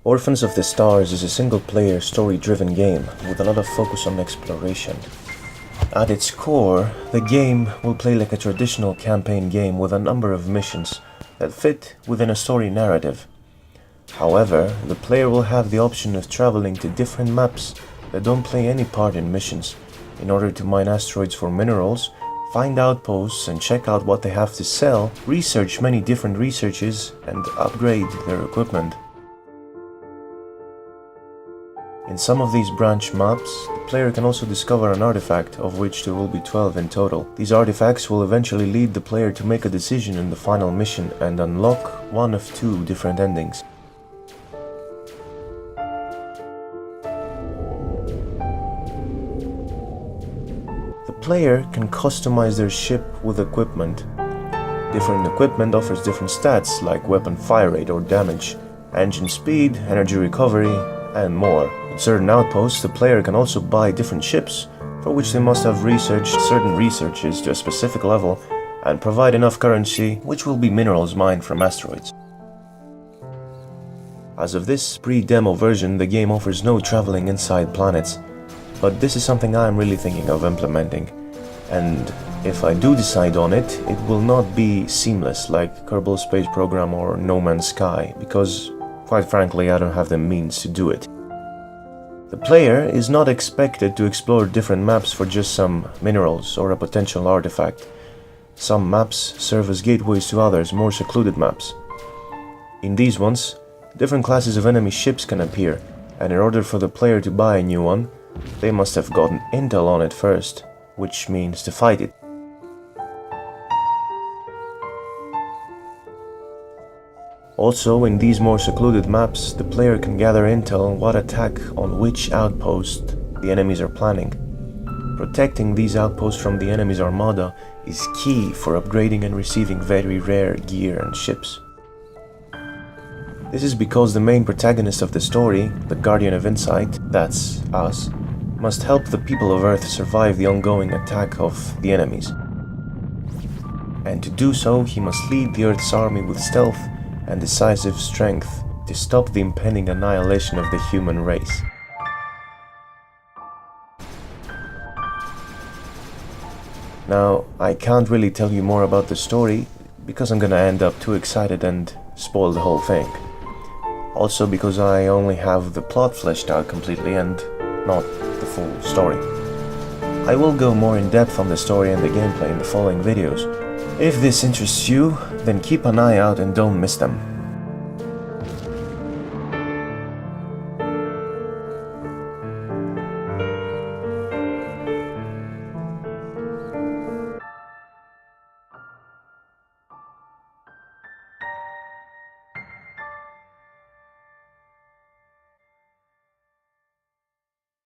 Orphans of the Stars is a single-player, story-driven game with a lot of focus on exploration. At its core, the game will play like a traditional campaign game with a number of missions that fit within a story narrative. However, the player will have the option of traveling to different maps that don't play any part in missions in order to mine asteroids for minerals, find outposts and check out what they have to sell, research many different researches, and upgrade their equipment. In some of these branch maps, the player can also discover an artifact, of which there will be 12 in total. These artifacts will eventually lead the player to make a decision in the final mission and unlock one of two different endings. The player can customize their ship with equipment. Different equipment offers different stats like weapon fire rate or damage, engine speed, energy recovery, and more. In certain outposts, the player can also buy different ships, for which they must have researched certain researches to a specific level and provide enough currency, which will be minerals mined from asteroids. As of this pre-demo version, the game offers no traveling inside planets, but this is something I'm really thinking of implementing, and if I do decide on it, it will not be seamless like Kerbal Space Program or No Man's Sky, because quite frankly, I don't have the means to do it. The player is not expected to explore different maps for just some minerals or a potential artifact. Some maps serve as gateways to others, more secluded maps. In these ones, different classes of enemy ships can appear, and in order for the player to buy a new one, they must have gotten intel on it first, which means to fight it. Also, in these more secluded maps, the player can gather intel on what attack on which outpost the enemies are planning. Protecting these outposts from the enemy's armada is key for upgrading and receiving very rare gear and ships. This is because the main protagonist of the story, the Guardian of Insight, that's us, must help the people of Earth survive the ongoing attack of the enemies. And to do so, he must lead the Earth's army with stealth and decisive strength to stop the impending annihilation of the human race. Now, I can't really tell you more about the story because I'm gonna end up too excited and spoil the whole thing. Also because I only have the plot fleshed out completely and not the full story. I will go more in depth on the story and the gameplay in the following videos. If this interests you, then keep an eye out and don't miss them.